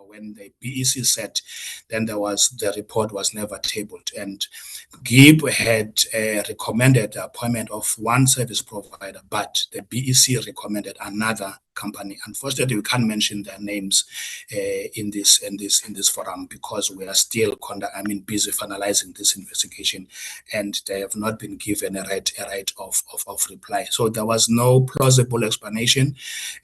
However, when the BEC said, then the report was never tabled. And GIB had recommended the appointment of one service provider, but the BEC recommended another company. Unfortunately, we can't mention their names in this forum because we are still busy finalizing this investigation, and they have not been given a right of reply. So there was no plausible explanation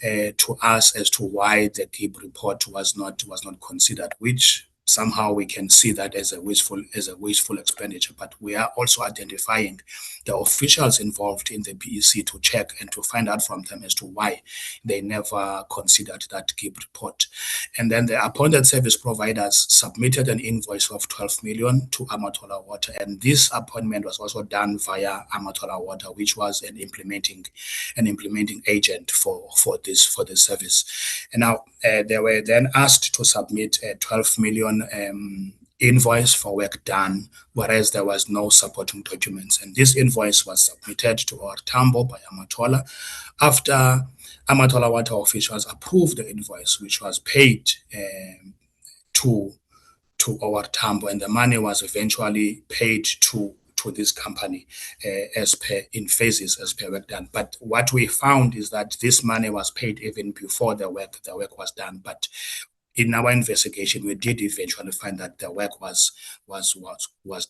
to us as to why the GIB report was not considered, which somehow we can see that as a wasteful expenditure. But we are also identifying the officials involved in the BEC to check and to find out from them as to why they never considered that GIB report. And then the appointed service providers submitted an invoice of 12 million to Amatola Water, and this appointment was also done via Amatola Water, which was an implementing agent for this service. And now they were then asked to submit a 12 million invoice for work done, whereas there was no supporting documents. And this invoice was submitted to OR Tambo by Amatola after Amatola Water officials approved the invoice, which was paid to OR Tambo, and the money was eventually paid to this company in phases as per work done. But what we found is that this money was paid even before the work was done. But in our investigation, we did eventually find that the work was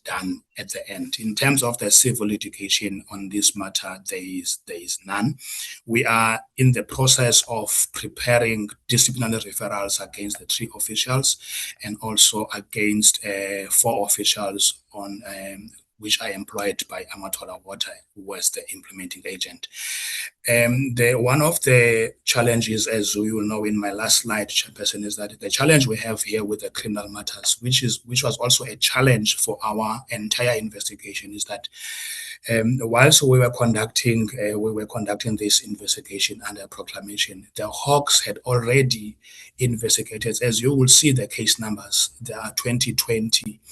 done at the end. In terms of the civil litigation on this matter, there is none. We are in the process of preparing disciplinary referrals against the 3 officials and also against 4 officials on which are employed by Amatola Water, who was the implementing agent. One of the challenges, as you will know in my last slide, Chairperson, is that the challenge we have here with the criminal matters, which was also a challenge for our entire investigation, is that whilst we were conducting this investigation under proclamation, the Hawks had already investigated. As you will see, the case numbers, there are 2020.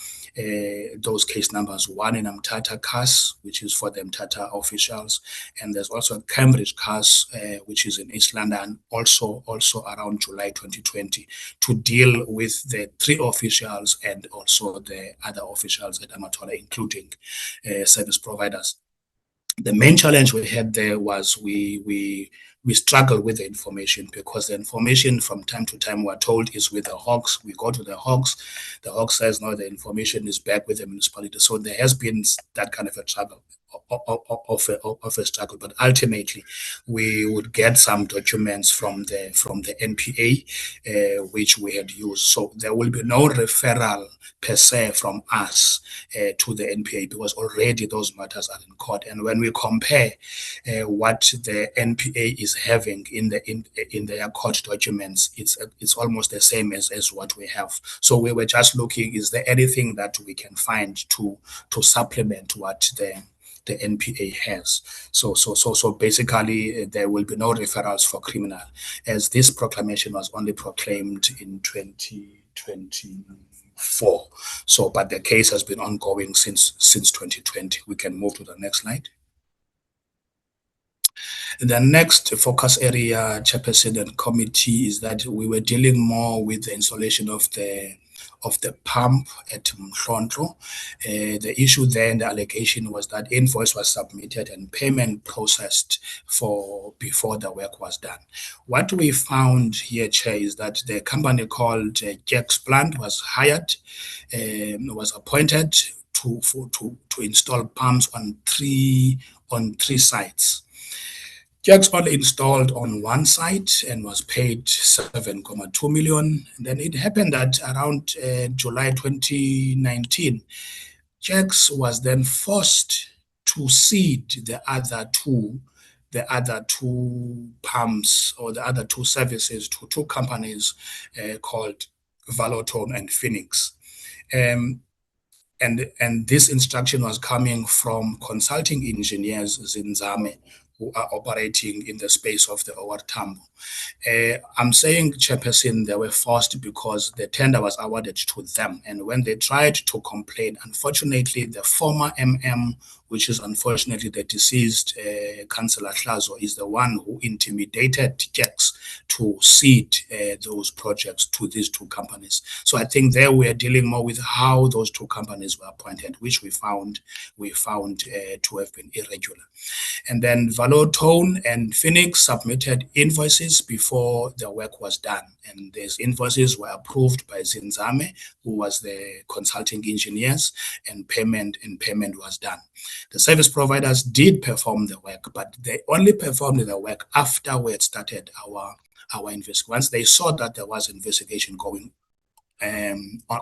Those case numbers, one in Mthatha case, which is for the Mthatha officials, and there's also a Cambridge case, which is in East London, also around July 2020, to deal with the 3 officials and also the other officials at Amatola, including service providers. The main challenge we had there was we struggle with the information, because the information from time to time we're told is with the Hawks. We go to the Hawks. The Hawks says, no, the information is back with the municipality. So there has been that kind of a struggle. Of a struggle, but ultimately we would get some documents from the NPA, which we had used. So there will be no referral per se from us to the NPA, because already those matters are in court. And when we compare what the NPA is having in their court documents, it's almost the same as what we have. So we were just looking, is there anything that we can find to supplement what the NPA has. So basically, there will be no referrals for criminal, as this proclamation was only proclaimed in 2024. So, but the case has been ongoing since 2020. We can move to the next slide. The next focus area, Chairperson and committee, is that we were dealing more with the installation of the pump at Mhlonhlo. The issue then, the allegation was that invoice was submitted and payment processed before the work was done. What we found here, Chair, is that the company called Jack's Plant was hired, was appointed to install pumps on three sites. Jack's only installed on one site and was paid 7.2 million. And then it happened that around July 2019, Jack's was then forced to cede the other two pumps, or the other 2 services, to 2 companies called Valotone and Phoenix. And this instruction was coming from consulting engineers Zinzame, who are operating in the space of the OR Tambo. I'm saying, Chairperson, they were forced because the tender was awarded to them. And when they tried to complain, unfortunately, the former MM, which is unfortunately the deceased Councillor Hlazo, is the one who intimidated Jacks to cede those projects to these two companies. So I think there we are dealing more with how those two companies were appointed, which we found to have been irregular. And then Valotone and Phoenix submitted invoices before the work was done. And these invoices were approved by Zinzame, who was the consulting engineers, and payment was done. The service providers did perform the work, but they only performed the work after we had started our investigation. Once they saw that there was investigation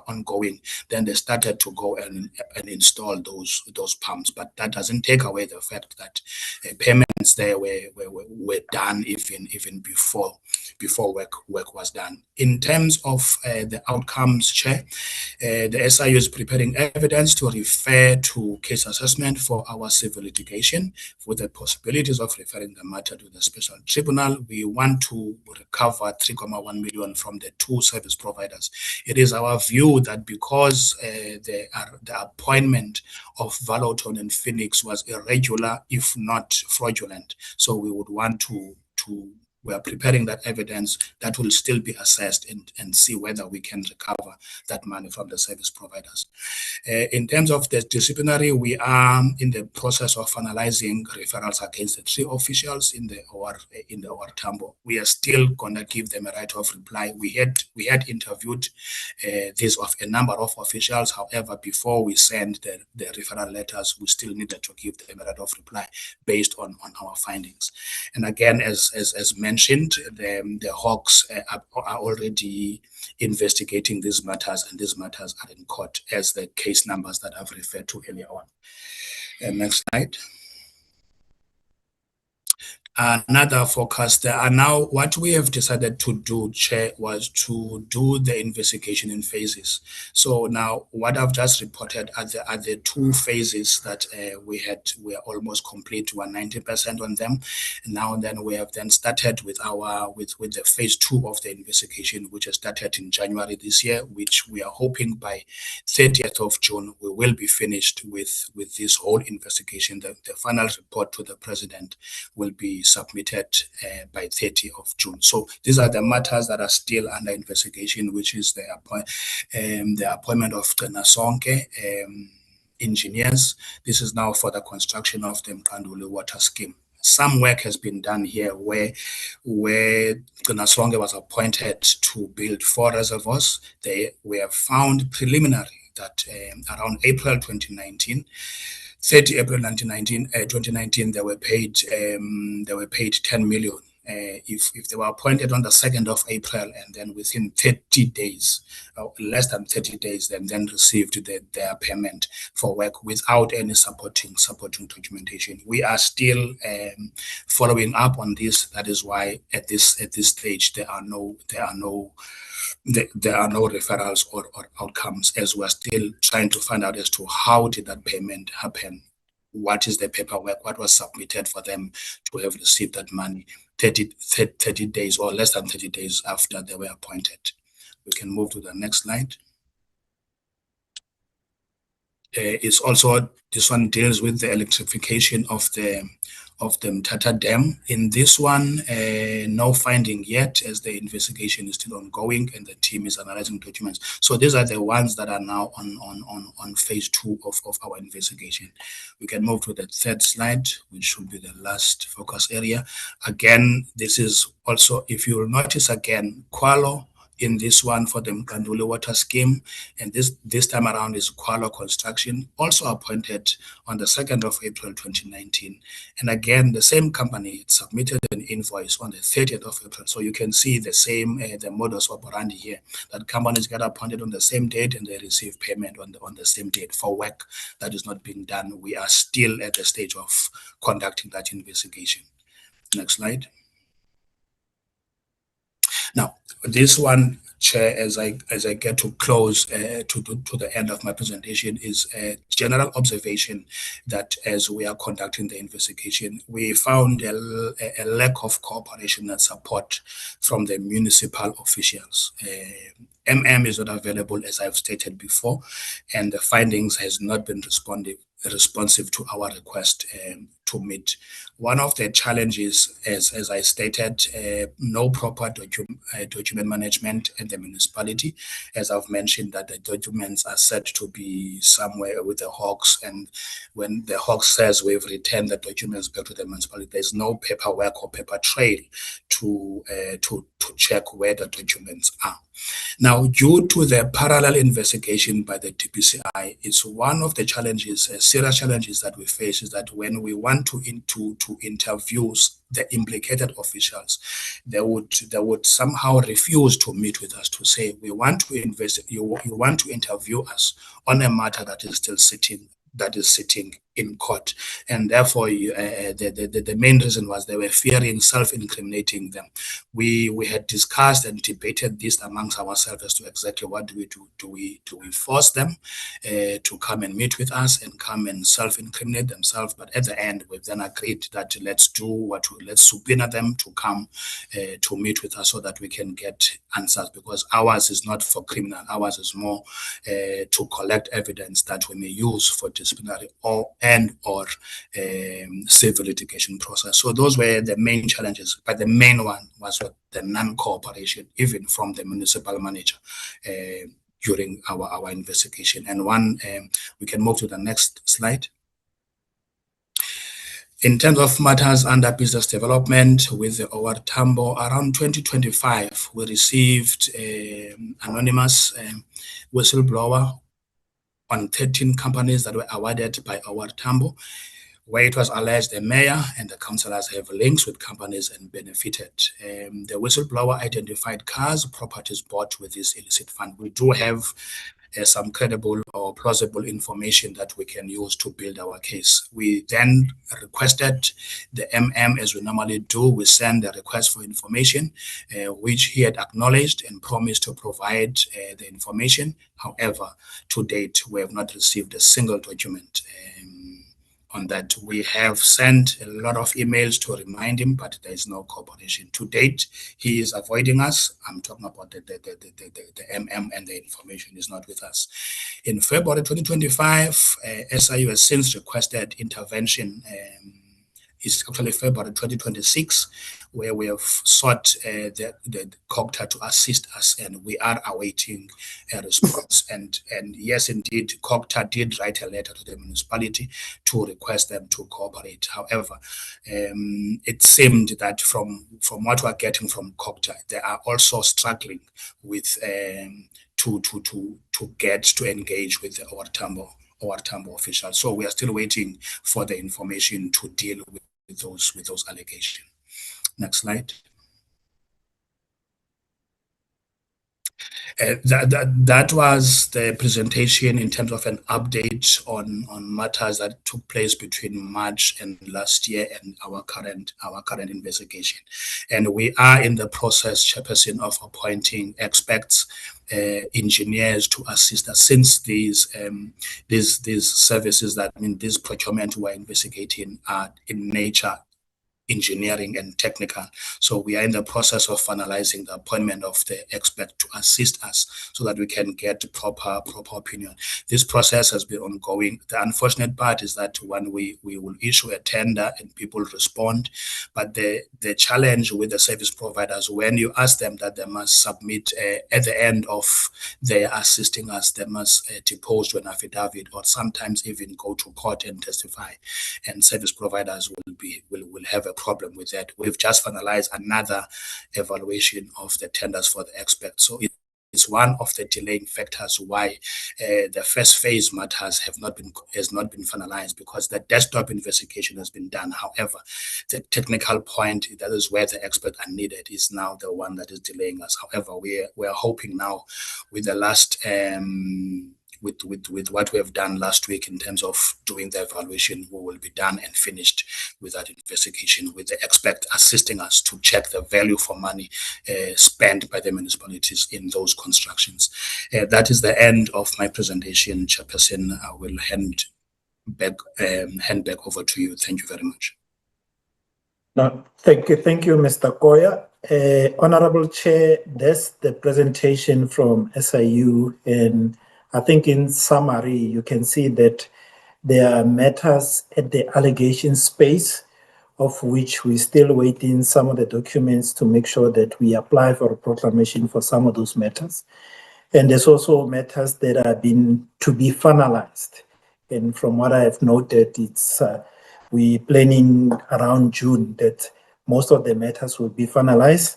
ongoing, then they started to go and install those pumps. But that doesn't take away the fact that payments there were done even before work was done. In terms of the outcomes, Chair, the SIU is preparing evidence to refer to case assessment for our civil litigation with the possibilities of referring the matter to the special tribunal. We want to recover 3.1 million from the two service providers. It is our view that because the appointment of Valotone and Phoenix was irregular, if not fraudulent, so we would want to we are preparing that evidence that will still be assessed and see whether we can recover that money from the service providers. In terms of the disciplinary, we are in the process of finalizing referrals against the three officials in the OR Tambo. We are still going to give them a right of reply. We had interviewed this of a number of officials. However, before we send the referral letters, we still needed to give them a right of reply based on our findings. And again, as mentioned, the Hawks are already investigating these matters, and these matters are in court as the case numbers that I've referred to earlier on. Next slide. Another focus there are now, what we have decided to do, Chair, was to do the investigation in phases. So now what I've just reported are the two phases that we are almost complete. We are 90% on them. And now then we have then started with the phase 2 of the investigation, which has started in January this year, which we are hoping by 30th of June we will be finished with this whole investigation. The final report to the President will be submitted by 30th of June. So these are the matters that are still under investigation, which is the appointment of the Nasonke engineers. This is now for the construction of the Mkanduli water scheme. Some work has been done here where Nasonke was appointed to build 4 reservoirs. We have found preliminary that around April 2019, 30 April 2019, they were paid 10 million. If they were appointed on the 2nd of April and then within 30 days, or less than 30 days, then received their payment for work without any supporting documentation. We are still following up on this. That is why at this stage there are no referrals or outcomes, as we're still trying to find out as to how did that payment happen, what is the paperwork, what was submitted for them to have received that money 30 days or less than 30 days after they were appointed. We can move to the next slide. It's also, this one deals with the electrification of the Mthatha Dam. In this one, no finding yet, as the investigation is still ongoing and the team is analyzing documents. So these are the ones that are now on phase 2 of our investigation. We can move to the third slide, which should be the last focus area. Again, this is also, if you will notice again, Kwalo in this one for the Mkanduli water scheme, and this time around is Kwalo Construction, also appointed on the 2nd of April 2019. And again, the same company submitted an invoice on the 30th of April. So you can see the same, the modus operandi here, that companies get appointed on the same date and they receive payment on the same date for work that is not being done. We are still at the stage of conducting that investigation. Next slide. Now, this one, Chair, as I get to close to the end of my presentation, is a general observation that as we are conducting the investigation, we found a lack of cooperation and support from the municipal officials. is not available, as I've stated before, and the findings has not been responsive to our request to meet. One of the challenges, as I stated, no proper document management in the municipality. As I've mentioned, that the documents are said to be somewhere with the Hawks, and when the Hawks says we've returned the documents back to the municipality, there's no paperwork or paper trail to check where the documents are. Now, due to the parallel investigation by the DPCI, it's one of the challenges, serious challenges that we face, is that when we want to interview the implicated officials, they would somehow refuse to meet with us, to say, we want to you want to interview us on a matter that is still sitting in court. And therefore, the main reason was they were fearing self-incriminating them. We had discussed and debated this amongst ourselves as to exactly what do we do. Do we force them to come and meet with us and come and self-incriminate themselves? But at the end, we've then agreed that let's subpoena them to come to meet with us so that we can get answers, because ours is not for criminal. Ours is more to collect evidence that we may use for disciplinary or civil litigation process. So those were the main challenges, but the main one was the non-cooperation, even from the municipal manager during our investigation. And we can move to the next slide. In terms of matters under business development with the OR Tambo, around 2025, we received anonymous whistleblower on 13 companies that were awarded by OR Tambo, where it was alleged the mayor and the councillors have links with companies and benefited. The whistleblower identified cars, properties bought with this illicit fund. We do have some credible or plausible information that we can use to build our case. We then requested the as we normally do. We send a request for information, which he had acknowledged and promised to provide the information. However, to date, we have not received a single document on that. We have sent a lot of emails to remind him, but there is no cooperation. To date, he is avoiding us. I'm talking about the and the information is not with us. In February 2025, SIU has since requested intervention. It's actually February 2026, where we have sought the COGTA to assist us, and we are awaiting a response. And yes, indeed, COGTA did write a letter to the municipality to request them to cooperate. However, it seemed that from what we're getting from COGTA, they are also struggling with to get to engage with the OR Tambo officials. So we are still waiting for the information to deal with those allegations. Next slide. That was the presentation in terms of an update on matters that took place between March and last year and our current investigation. And we are in the process, Chairperson, of appointing experts, engineers to assist us, since these services this procurement we're investigating are in nature engineering and technical. So we are in the process of finalizing the appointment of the expert to assist us so that we can get proper opinion. This process has been ongoing. The unfortunate part is that when we will issue a tender and people respond, but the challenge with the service providers, when you ask them that they must submit at the end of their assisting us, they must depose to an affidavit or sometimes even go to court and testify, and service providers will have a problem with that. We've just finalized another evaluation of the tenders for the experts. So it's one of the delaying factors why the first phase matters has not been finalized, because the desktop investigation has been done. However, the technical point, that is where the experts are needed, is now the one that is delaying us. However, we are hoping now with the last with what we have done last week in terms of doing the evaluation. We will be done and finished with that investigation, with the expert assisting us to check the value for money spent by the municipalities in those constructions. That is the end of my presentation, Chairperson. I will hand back over to you. Thank you very much. No, thank you, Mr. Koya. Honorable Chair, that's the presentation from SIU, and I think in summary, you can see that there are matters at the allegation space, of which we're still waiting some of the documents to make sure that we apply for a proclamation for some of those matters. And there's also matters that are been to be finalized. And from what I have noted, it's we planning around June that most of the matters will be finalized.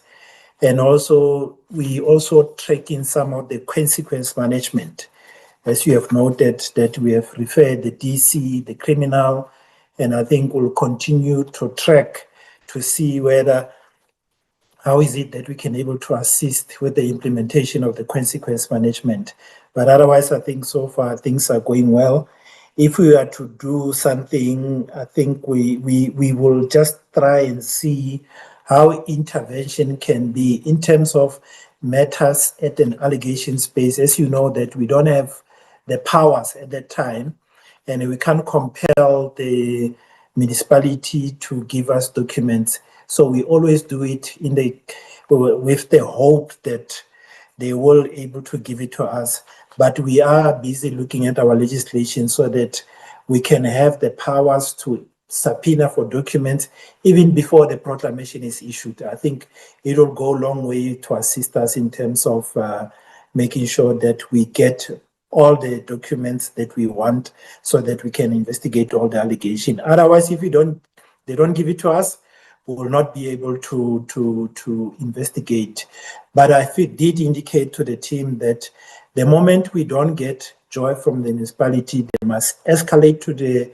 And also, we also tracking some of the consequence management. As you have noted that we have referred the DC, the criminal, and I think we'll continue to track to see whether how is it that we can able to assist with the implementation of the consequence management. But otherwise, I think so far things are going well. If we are to do something, I think we will just try and see how intervention can be in terms of matters at an allegation space. As you know, that we don't have the powers at that time, and we can't compel the municipality to give us documents. So we always do it with the hope that they will able to give it to us. But we are busy looking at our legislation so that we can have the powers to subpoena for documents even before the proclamation is issued. I think it will go a long way to assist us in terms of making sure that we get all the documents that we want so that we can investigate all the allegations. Otherwise, if they don't give it to us, we will not be able to investigate. But I did indicate to the team that the moment we don't get joy from the municipality, they must escalate to the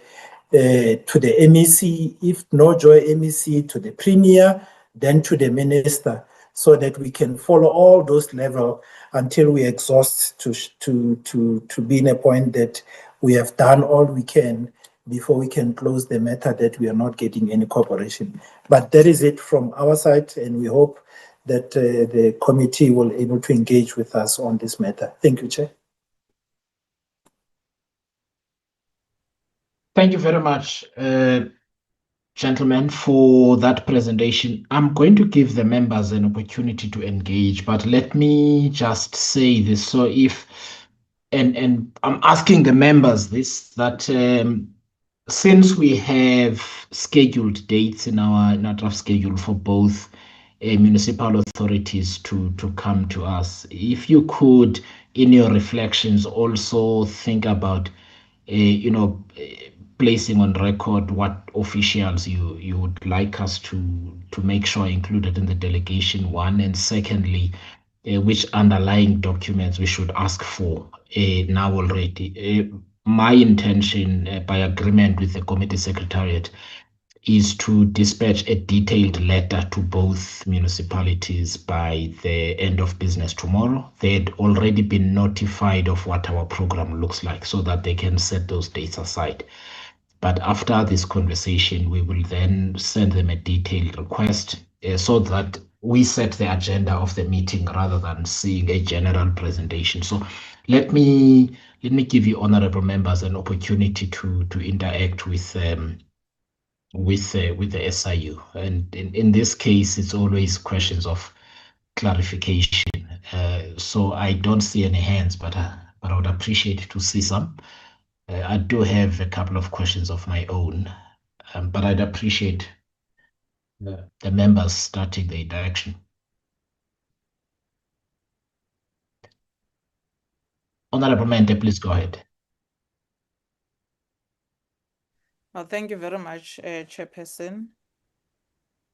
MEC. If no joy MEC, to the premier, then to the minister, so that we can follow all those levels until we exhaust to be in a point that we have done all we can before we can close the matter that we are not getting any cooperation. But that is it from our side, and we hope that the committee will able to engage with us on this matter. Thank you, Chair. Thank you very much, gentlemen, for that presentation. I'm going to give the members an opportunity to engage, but let me just say this. So and I'm asking the members this, that since we have scheduled dates in our draft schedule for both municipal authorities to come to us, if you could, in your reflections, also think about, placing on record what officials you would like us to make sure included in the delegation, one, and secondly, which underlying documents we should ask for now already. My intention, by agreement with the committee secretariat, is to dispatch a detailed letter to both municipalities by the end of business tomorrow. They'd already been notified of what our program looks like so that they can set those dates aside. But after this conversation, we will then send them a detailed request so that we set the agenda of the meeting rather than seeing a general presentation. So let me give you, honorable members, an opportunity to interact with the SIU. And in this case, it's always questions of clarification. So I don't see any hands, but I would appreciate to see some. I do have a couple of questions of my own, but I'd appreciate the members starting the interaction. Honorable Mente, please go ahead. Well, thank you very much, Chairperson,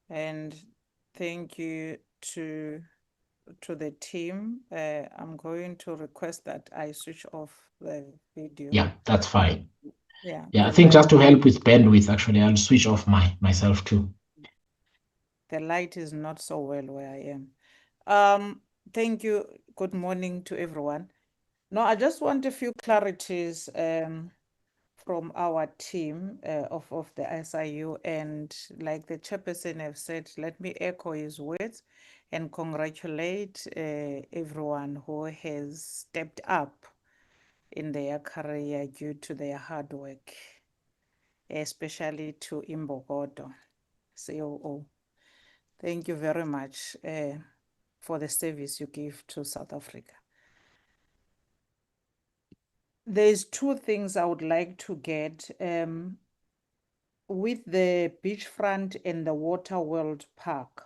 and thank you to the team. I'm going to request that I switch off the video. Yeah, that's fine. Yeah, I think just to help with bandwidth, actually, I'll switch off myself too. The light is not so well where I am. Thank you. Good morning to everyone. No, I just want a few clarities from our team of the SIU, and like the chairperson have said, let me echo his words and congratulate everyone who has stepped up in their career due to their hard work, especially to Imbokodo, COO. Thank you very much for the service you give to South Africa. There's two things I would like to get with the beachfront and the Water World Park.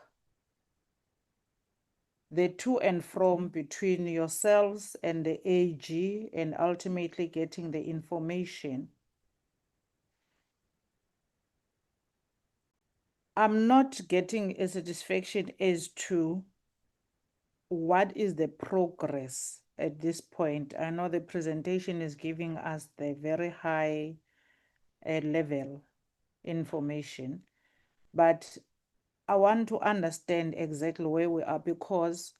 The to and from between yourselves and the AG and ultimately getting the information. I'm not getting a satisfaction as to what is the progress at this point. I know the presentation is giving us the very high level information, but I want to understand exactly where we are, because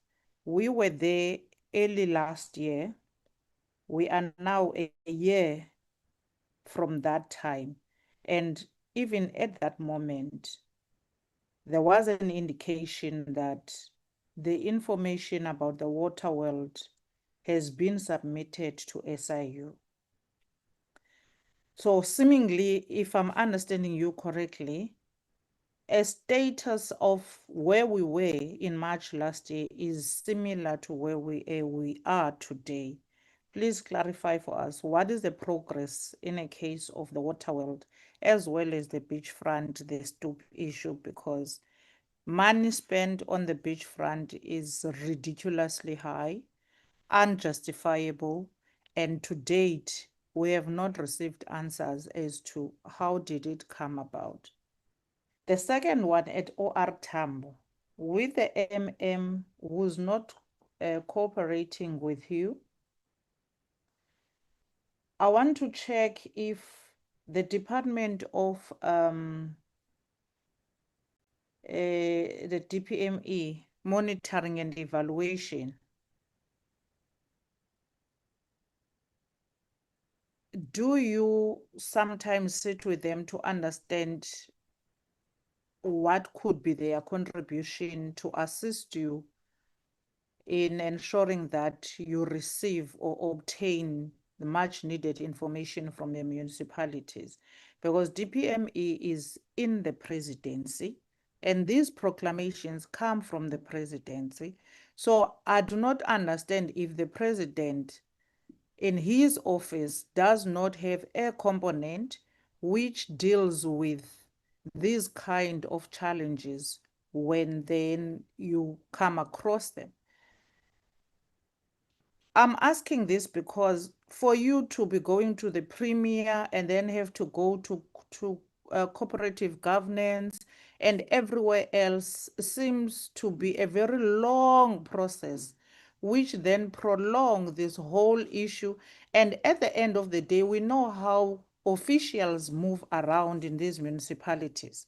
we were there early last year. We are now a year from that time. And even at that moment, there was an indication that the information about the water world has been submitted to SIU. So seemingly, if I'm understanding you correctly, a status of where we were in March last year is similar to where we are today. Please clarify for us, what is the progress in a case of the water world, as well as the beachfront, the stoop issue, because money spent on the beachfront is ridiculously high, unjustifiable, and to date, we have not received answers as to how did it come about. The second one at OR Tambo, with the MM who's not cooperating with you, I want to check if the Department of the DPME, monitoring and evaluation, do you sometimes sit with them to understand what could be their contribution to assist you in ensuring that you receive or obtain the much needed information from the municipalities? Because DPME is in the presidency and these proclamations come from the presidency. So I do not understand if the president in his office does not have a component which deals with these kind of challenges when then you come across them. I'm asking this because for you to be going to the premier and then have to go to cooperative governance and everywhere else seems to be a very long process, which then prolong this whole issue. And at the end of the day, we know how officials move around in these municipalities.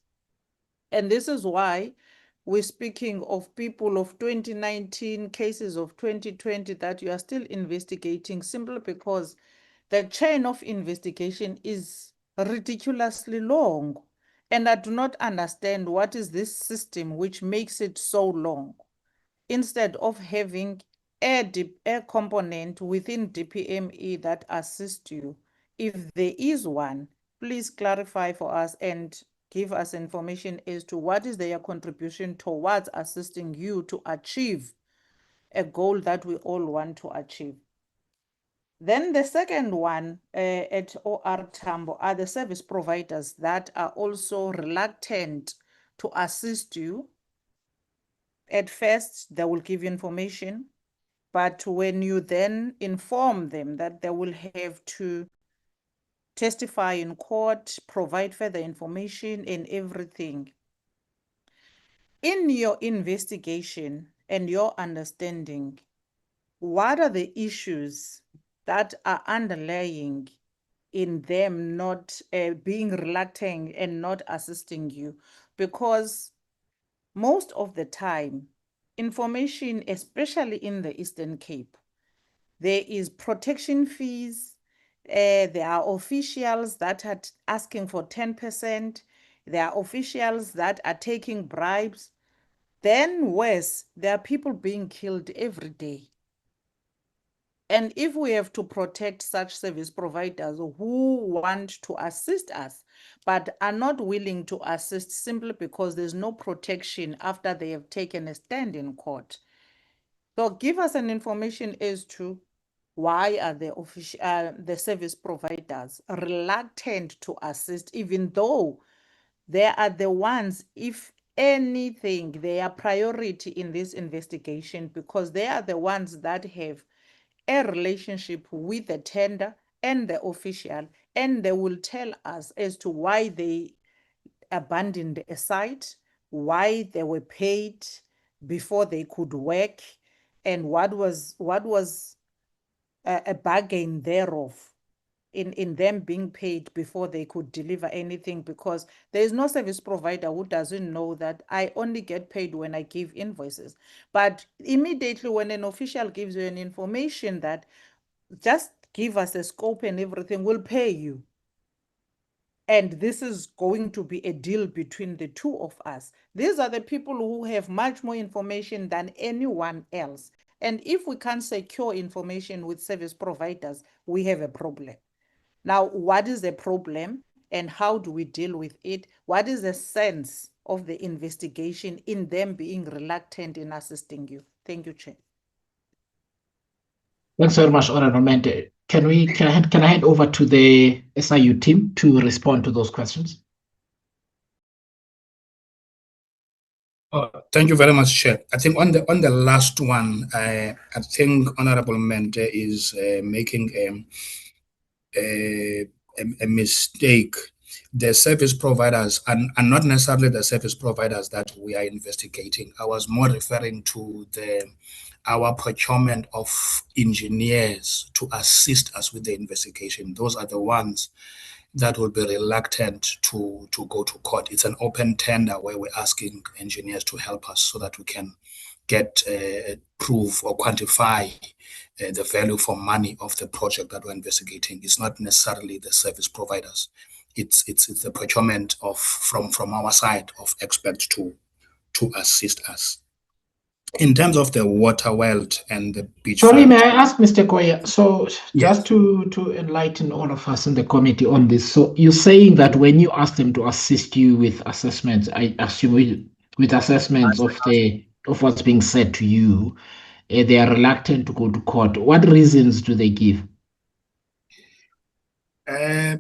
And this is why we're speaking of people of 2019, cases of 2020 that you are still investigating, simply because the chain of investigation is ridiculously long. And I do not understand what is this system which makes it so long, instead of having a component within DPME that assists you. If there is one, please clarify for us and give us information as to what is their contribution towards assisting you to achieve a goal that we all want to achieve. Then the second one at OR Tambo are the service providers that are also reluctant to assist you. At first, they will give you information, but when you then inform them that they will have to testify in court, provide further information and everything, in your investigation and your understanding, what are the issues that are underlying in them not being reluctant and not assisting you? Because most of the time, information, especially in the Eastern Cape, There is protection fees. There are officials that are asking for 10%. There are officials that are taking bribes. Then worse, there are people being killed every day. And if we have to protect such service providers who want to assist us, but are not willing to assist simply because there's no protection after they have taken a stand in court. So give us an information as to why are the service providers reluctant to assist, even though they are the ones, if anything, their priority in this investigation, because they are the ones that have a relationship with the tender and the official, and they will tell us as to why they abandoned a site, why they were paid before they could work, and what was a bargain thereof in them being paid before they could deliver anything, because there is no service provider who doesn't know that I only get paid when I give invoices. But immediately when an official gives you an information that just give us a scope and everything, we'll pay you. And this is going to be a deal between the two of us. These are the people who have much more information than anyone else. And if we can't secure information with service providers, we have a problem. Now, what is the problem and how do we deal with it? What is the sense of the investigation in them being reluctant in assisting you? Thank you, Chair. Thanks very much, Honorable Mente. Can I hand over to the SIU team to respond to those questions? Thank you very much, Chair. I think on the last one, I think Honorable Mente is making a mistake. The service providers are not necessarily the service providers that we are investigating. I was more referring to our procurement of engineers to assist us with the investigation. Those are the ones that will be reluctant to go to court. It's an open tender where we're asking engineers to help us so that we can get proof or quantify the value for money of the project that we're investigating. It's not necessarily the service providers. It's the procurement of from our side of experts to assist us. In terms of the water wealth and the beach. Sorry, may I ask, Mr. Koya? So just to enlighten all of us in the committee on this. So you're saying that when you ask them to assist you with assessments, I assume with assessments of what's being said to you, they are reluctant to go to court. What reasons do they give? I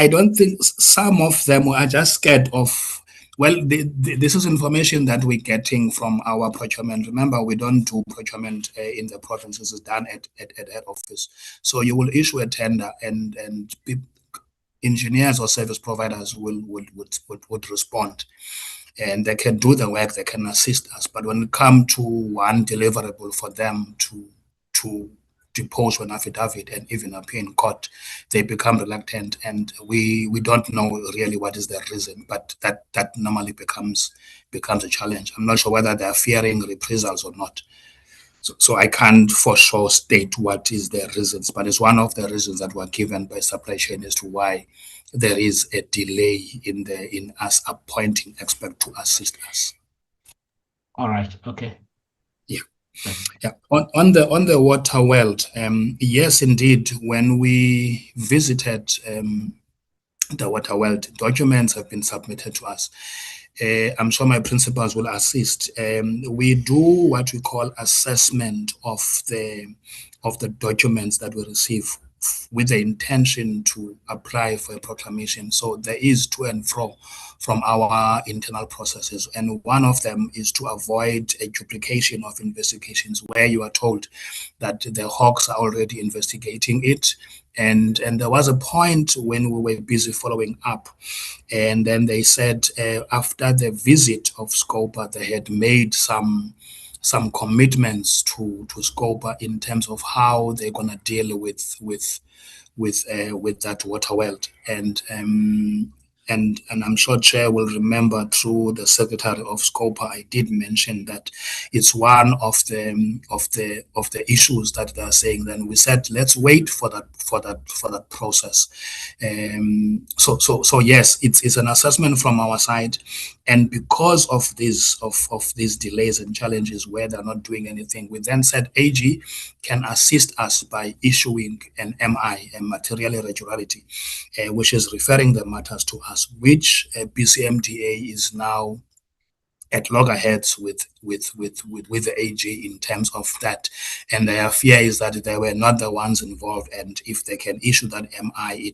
don't think some of them are just scared of. Well, this is information that we're getting from our procurement. Remember, we don't do procurement in the provinces; it's done at head office. So you will issue a tender, and engineers or service providers would respond, and they can do the work. They can assist us. But when it comes to one deliverable for them to depose an affidavit and even appear in court, they become reluctant, and we don't know really what is the reason, but that normally becomes a challenge. I'm not sure whether they are fearing reprisals or not. So I can't for sure state what is the reasons, but it's one of the reasons that were given by supply chain as to why there is a delay in us appointing expert to assist us. All right. Okay. Yeah. On the water wealth, yes, indeed. When we visited the water wealth, documents have been submitted to us. I'm sure my principals will assist. We do what we call assessment of the documents that we receive with the intention to apply for a proclamation. So there is to and fro from our internal processes. And one of them is to avoid a duplication of investigations where you are told that the Hawks are already investigating it. And there was a point when we were busy following up, and then they said after the visit of Scopa, they had made some commitments to Scopa in terms of how they're gonna deal with that water wealth. And And I'm sure Chair will remember through the Secretary of Scopa, I did mention that it's one of the issues that they're saying. Then we said, let's wait for that process. So yes, it's an assessment from our side, and because of these delays and challenges where they're not doing anything, we then said AG can assist us by issuing an MI, a material irregularity, which is referring the matters to us, which BCMDA is now at loggerheads with the AG in terms of that. And their fear is that they were not the ones involved, and if they can issue that MI,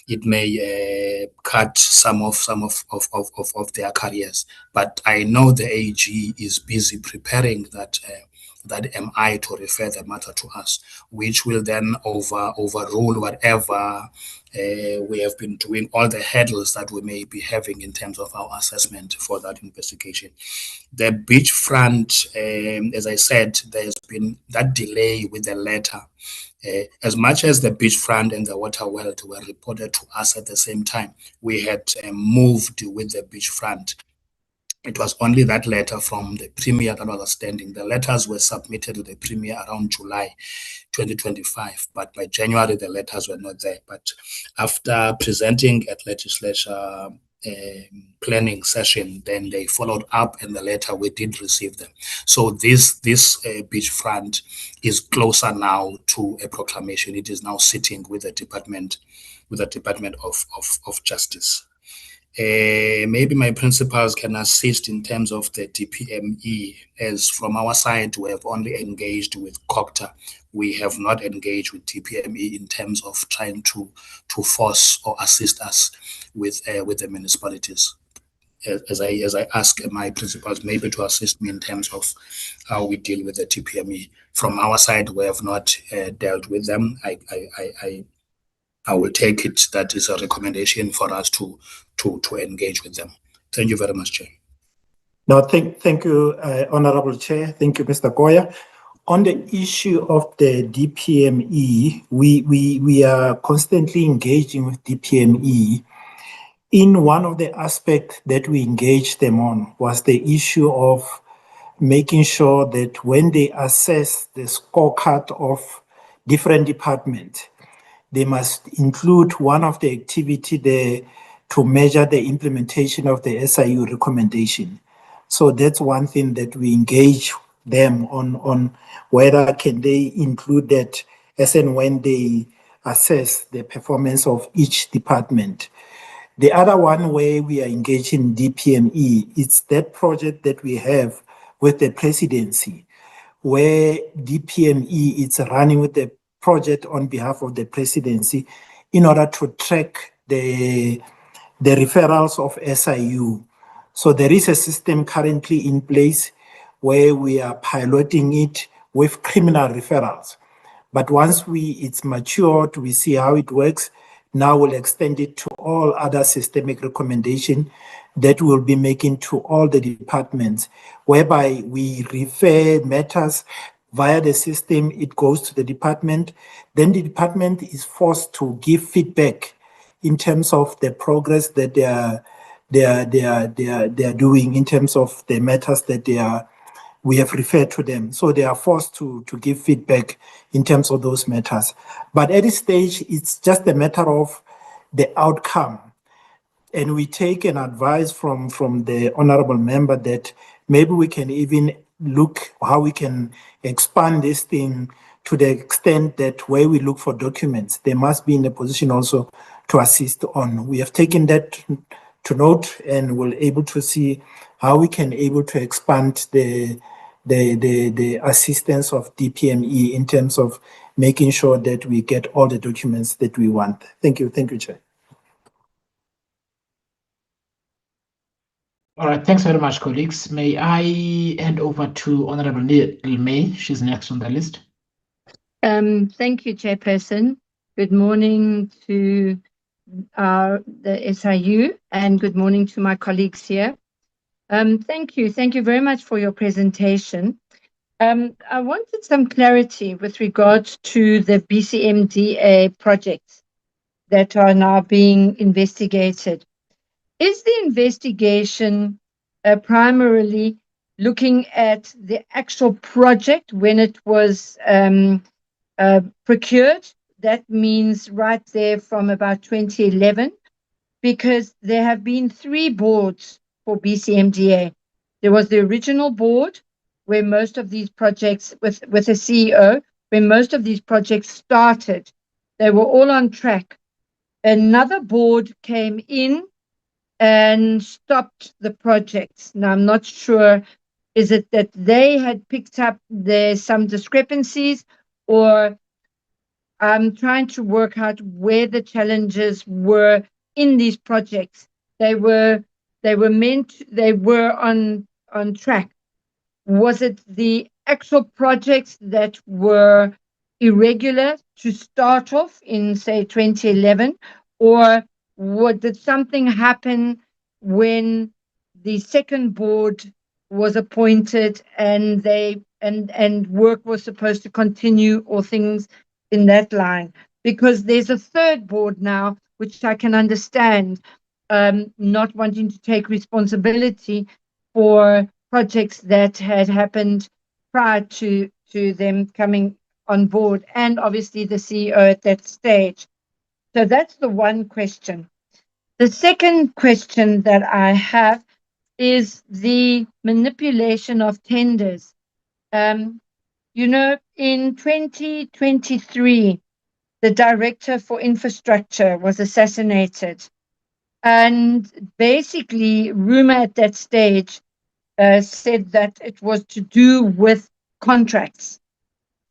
it may cut some of their careers. But I know the AG is busy preparing that MI to refer the matter to us, which will then overrule whatever we have been doing, all the hurdles that we may be having in terms of our assessment for that investigation. The beachfront, as I said, there's been that delay with the letter. As much as the beachfront and the water well were reported to us at the same time, we had moved with the beachfront. It was only that letter from the Premier that was outstanding. The letters were submitted to the Premier around July 2025, but by January, the letters were not there. But after presenting at legislature planning session, then they followed up, and the letter, we did receive them. So this beachfront is closer now to a proclamation. It is now sitting with the Department of Justice. Maybe my principals can assist in terms of the DPME, as from our side, we have only engaged with COGTA. We have not engaged with DPME in terms of trying to force or assist us with the municipalities. As I ask my principals maybe to assist me in terms of how we deal with the TPME. From our side, we have not dealt with them. I will take it that is a recommendation for us to engage with them. Thank you very much, Chair. No, thank you, Honorable Chair. Thank you, Mr. Goya. On the issue of the DPME, we are constantly engaging with DPME. In one of the aspects that we engaged them on was the issue of making sure that when they assess the scorecard of different departments, they must include one of the activity there to measure the implementation of the SIU recommendation. So that's one thing that we engage them on whether can they include that as and when they assess the performance of each department. The other one where we are engaging DPME, it's that project that we have with the presidency, where DPME is running with the project on behalf of the presidency in order to track the referrals of SIU. So there is a system currently in place where we are piloting it with criminal referrals. But once it's matured, we see how it works. Now we'll extend it to all other systemic recommendations that we'll be making to all the departments, whereby we refer matters via the system, it goes to the department. Then the department is forced to give feedback in terms of the progress that they are doing in terms of the matters that we have referred to them. So they are forced to give feedback in terms of those matters. But at this stage, it's just a matter of the outcome. And we take an advice from the honorable member that maybe we can even look how we can expand this thing to the extent that where we look for documents, they must be in a position also to assist on. We have taken that to note, and we're able to see how we can able to expand the assistance of DPME in terms of making sure that we get all the documents that we want. Thank you, Chair. All right, thanks very much, colleagues. May I hand over to Honorable May? She's next on the list. Thank you, Chairperson. Good morning to the SIU, and good morning to my colleagues here. Thank you very much for your presentation. I wanted some clarity with regards to the BCMDA projects that are now being investigated. is the investigation primarily looking at the actual project when it was procured? That means right there from about 2011, because there have been 3 boards for BCMDA. There was the original board where most of these projects, with a CEO, when most of these projects started, they were all on track. Another board came in and stopped the projects. Now, I'm not sure, is it that they had picked up some discrepancies, or I'm trying to work out where the challenges were in these projects. They were on track. Was it the actual projects that were irregular to start off in, say, 2011, or did something happen when the second board was appointed and work was supposed to continue, or things in that line? Because there's a third board now, which I can understand not wanting to take responsibility for projects that had happened prior to them coming on board, and obviously the CEO at that stage. So that's the one question. The second question that I have is the manipulation of tenders. You know, in 2023, the director for infrastructure was assassinated. And basically, rumor at that stage said that it was to do with contracts.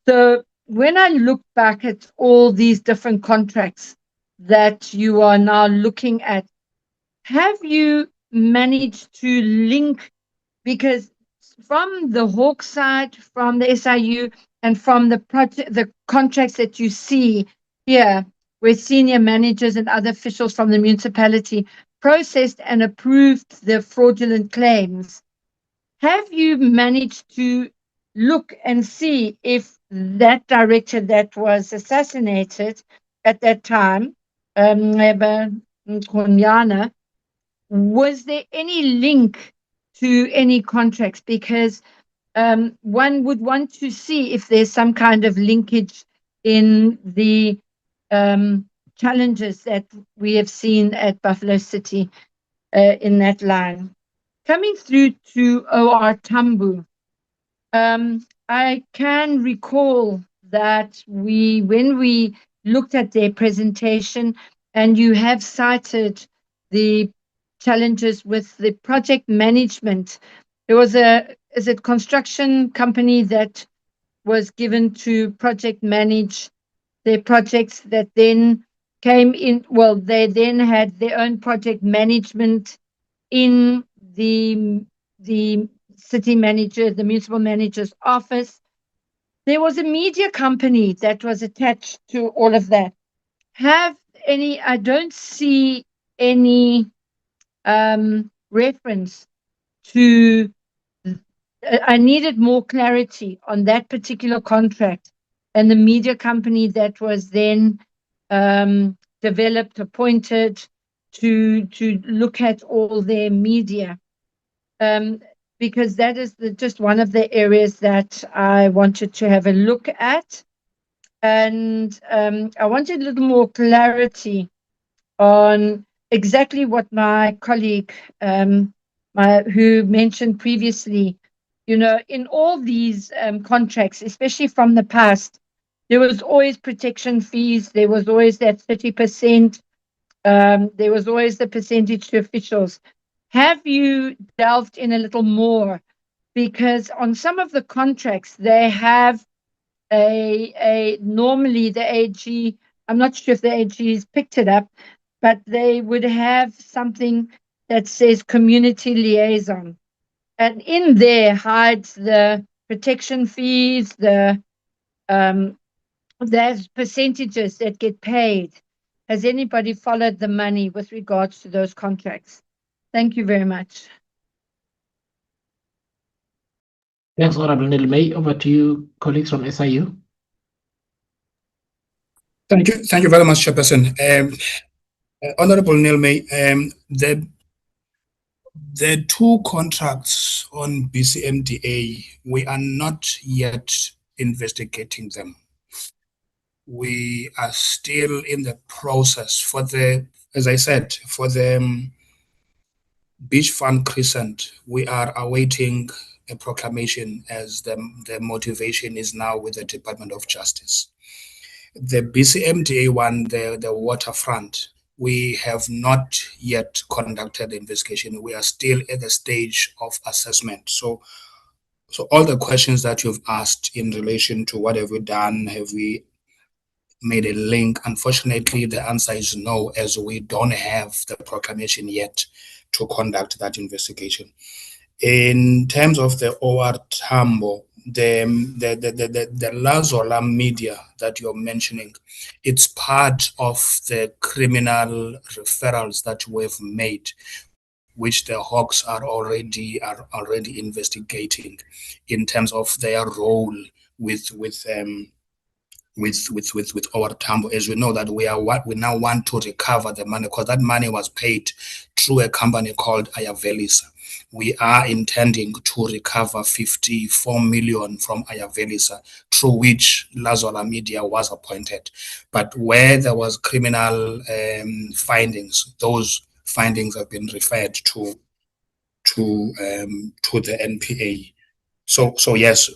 So when I look back at all these different contracts that you are now looking at, have you managed to link, because from the Hawk side, from the SIU, and from the contracts that you see here, where senior managers and other officials from the municipality processed and approved the fraudulent claims, have you managed to look and see if that director that was assassinated at that time, Nkonyana, was there any link to any contracts? Because one would want to see if there's some kind of linkage in the challenges that we have seen at Buffalo City in that line. Coming through to OR Tambo, I can recall that when we looked at their presentation, and you have cited the challenges with the project management. There was a construction company that was given to project manage their projects that then came in. Well, they then had their own project management in the city manager, the municipal manager's office. There was a media company that was attached to all of that. I don't see any reference to, I needed more clarity on that particular contract and the media company that was then developed, appointed to look at all their media, because that is just one of the areas that I wanted to have a look at. And I wanted a little more clarity on exactly what my colleague who mentioned previously. You know, in all these contracts, especially from the past, there was always protection fees. There was always that 30%. There was always the percentage to officials. Have you delved in a little more? Because on some of the contracts, they have normally the AG, I'm not sure if the AG has picked it up, but they would have something that says community liaison. And in there hides the protection fees, there's percentages that get paid. Has anybody followed the money with regards to those contracts? Thank you very much. Thanks, Honorable Nilmay. Over to you, colleagues from SIU. Thank you very much, Chairperson. Honorable Nilmay, the The two contracts on BCMDA, we are not yet investigating them. We are still in the process for the, as I said, for the Beach Fund Crescent, we are awaiting a proclamation as the motivation is now with the Department of Justice. The BCMDA one, the waterfront, we have not yet conducted the investigation. We are still at the stage of assessment. So all the questions that you've asked in relation to what have we done, have we made a link? Unfortunately, the answer is no, as we don't have the proclamation yet to conduct that investigation. In terms of the OR Tambo, the Lazola media that you're mentioning, it's part of the criminal referrals that we've made, which the Hawks are already investigating in terms of their role with OR Tambo. As we know that we now want to recover the money, because that money was paid through a company called Ayavelisa. We are intending to recover 54 million from Ayavelisa, through which Lazola Media was appointed. But where there was criminal findings, those findings have been referred to the NPA. So yes.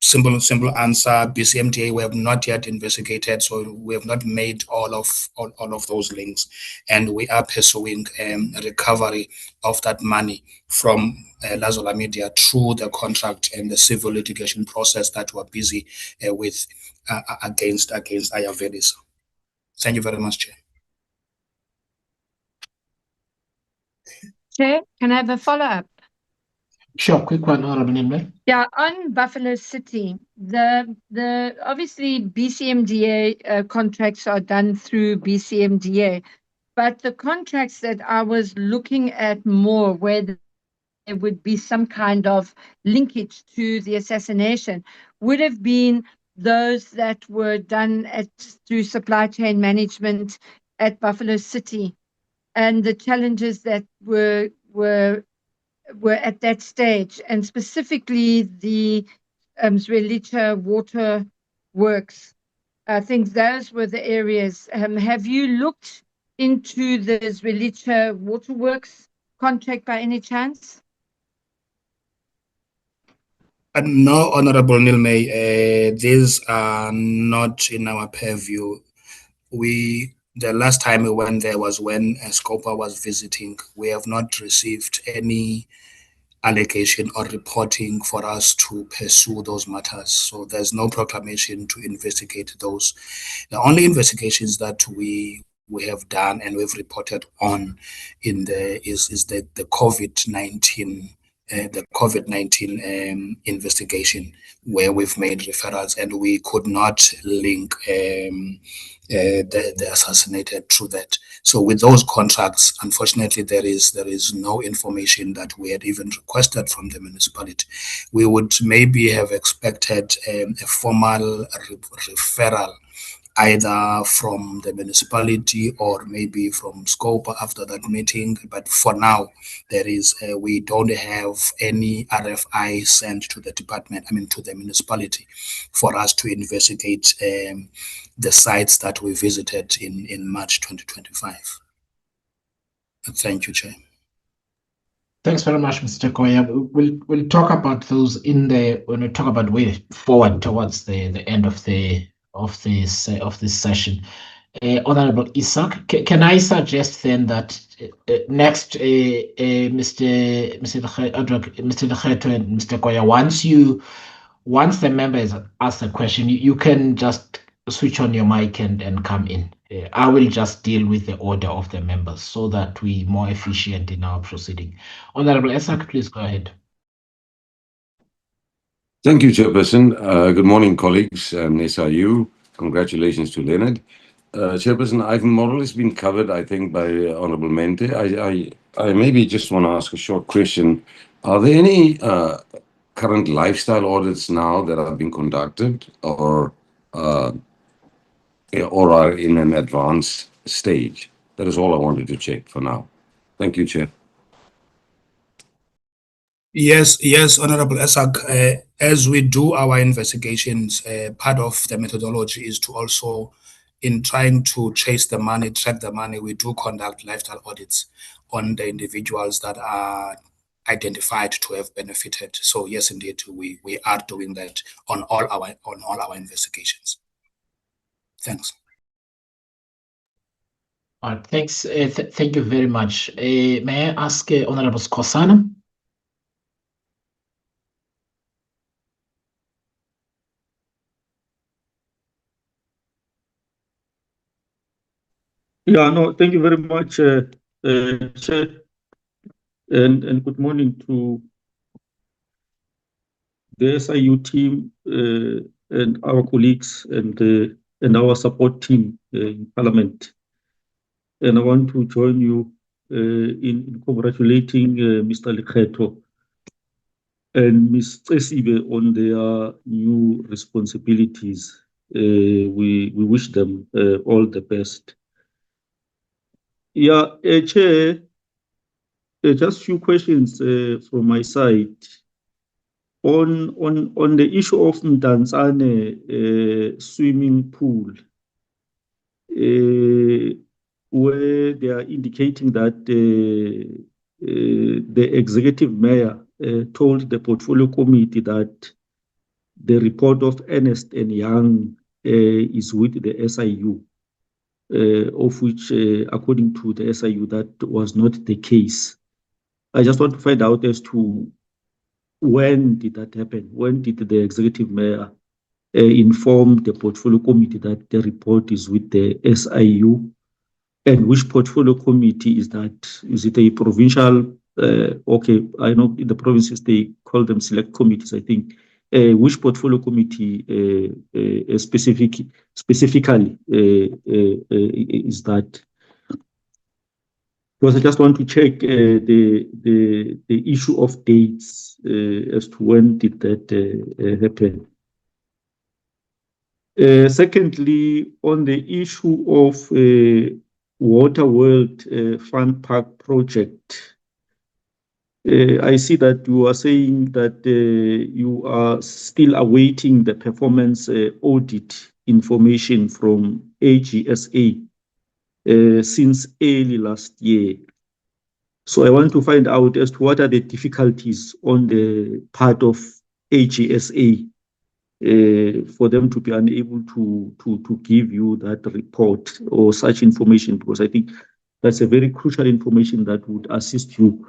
Simple answer. BCMDA, we have not yet investigated, so we have not made all of those links, and we are pursuing recovery of that money from Lazola Media through the contract and the civil litigation process that we're busy with against Ayavelis. Thank you very much, Chair. Chair, can I have a follow-up? Sure, quick one, Honorable Nimble. Yeah, on Buffalo City, the obviously BCMDA contracts are done through BCMDA, but the contracts that I was looking at more, where there would be some kind of linkage to the assassination, would have been those that were done through supply chain management at Buffalo City, and the challenges that were at that stage, and specifically the Zwelitsha water works. I think those were the areas. Have you looked into the Zwelitsha waterworks contract by any chance? No, Honorable Nilmay, these are not in our purview. The last time we went there was when Scopa was visiting. We have not received any allegation or reporting for us to pursue those matters. So there's no proclamation to investigate those. The only investigations that we have done and we've reported on is the COVID-19 investigation, where we've made referrals and we could not link the assassinated through that. So with those contracts, unfortunately, there is no information that we had even requested from the municipality. We would maybe have expected a formal referral, either from the municipality or maybe from Scopa after that meeting. But for now, we don't have any RFI sent to the department, to the municipality, for us to investigate the sites that we visited in March 2025. Thank you, Chair. Thanks very much, Mr. Koya. We'll talk about those when we talk about way forward towards the end of this session. Honorable Isaac, can I suggest then that next, Mr. Lekgetho and Mr. Koya, once the member has asked a question, you can just switch on your mic and come in. I will just deal with the order of the members so that we're more efficient in our proceeding. Honorable Isaac, please go ahead. Thank you, Chairperson. Good morning, colleagues and SIU. Congratulations to Leonard. Chairperson, I've more or less been covered, I think, by Honorable Mente. I maybe just want to ask a short question. Are there any current lifestyle audits now that are being conducted or are in an advanced stage? That is all I wanted to check for now. Thank you, Chair. Yes, Honorable Esak. As we do our investigations, part of the methodology is to also, in trying to trace the money, track the money, we do conduct lifestyle audits on the individuals that are identified to have benefited. So yes, indeed, we are doing that on all our investigations. Thanks. Thanks. Thank you very much. May I ask Honorable Skosana? Yeah, no, thank you very much, Chair, and good morning to the SIU team and our colleagues and our support team in Parliament. And I want to join you in congratulating Mr. Lekgetho and Ms. Tsesibe on their new responsibilities. We wish them all the best. Yeah, Chair, just a few questions from my side. On the issue of Mdantsane swimming pool, where they are indicating that the executive mayor told the portfolio committee that the report of Ernst & Young is with the SIU, of which, according to the SIU, that was not the case. I just want to find out as to when did that happen? When did the executive mayor inform the portfolio committee that the report is with the SIU? And which portfolio committee is that? Is it a provincial? Okay, I know in the provinces they call them select committees, I think. Which portfolio committee specifically is that? Because I just want to check the issue of dates as to when did that happen. Secondly, on the issue of Water World Fun Park project, I see that you are saying that you are still awaiting the performance audit information from AGSA since early last year. So I want to find out as to what are the difficulties on the part of AGSA for them to be unable to give you that report or such information, because I think that's a very crucial information that would assist you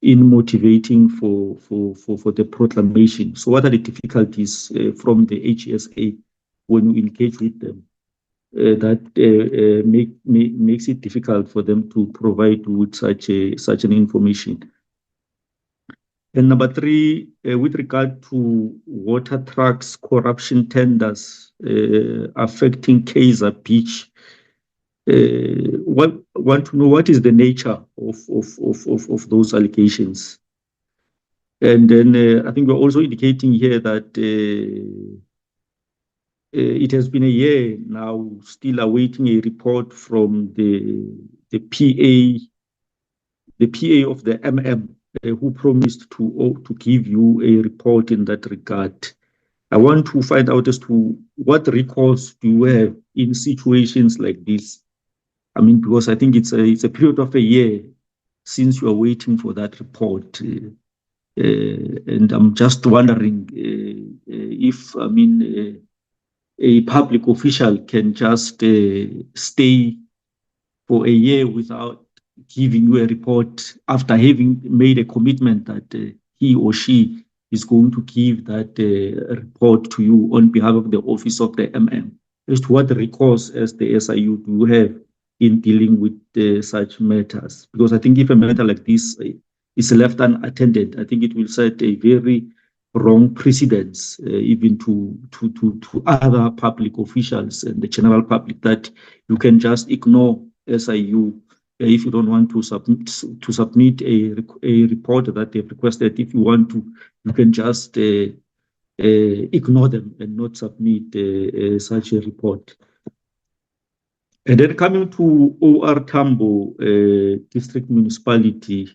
in motivating for the proclamation. So what are the difficulties from the AGSA when you engage with them that makes it difficult for them to provide you with such an information? And number three, with regard to water trucks corruption tenders affecting Kaiser Beach, want to know what is the nature of those allegations. And then I think we're also indicating here that it has been a year now, still awaiting a report from the PA of the MM, who promised to give you a report in that regard. I want to find out as to what recourse do you have in situations like this. I mean, because I think it's a period of a year since you are waiting for that report. And I'm just wondering if, I mean, a public official can just stay for a year without giving you a report after having made a commitment that he or she is going to give that report to you on behalf of the office of the MM. As to what recourse as the SIU do have in dealing with such matters. Because I think if a matter like this is left unattended, I think it will set a very wrong precedence even to other public officials and the general public, that you can just ignore SIU if you don't want to submit a report that they've requested. If you want to, you can just ignore them and not submit such a report. And then coming to OR Tambo District Municipality,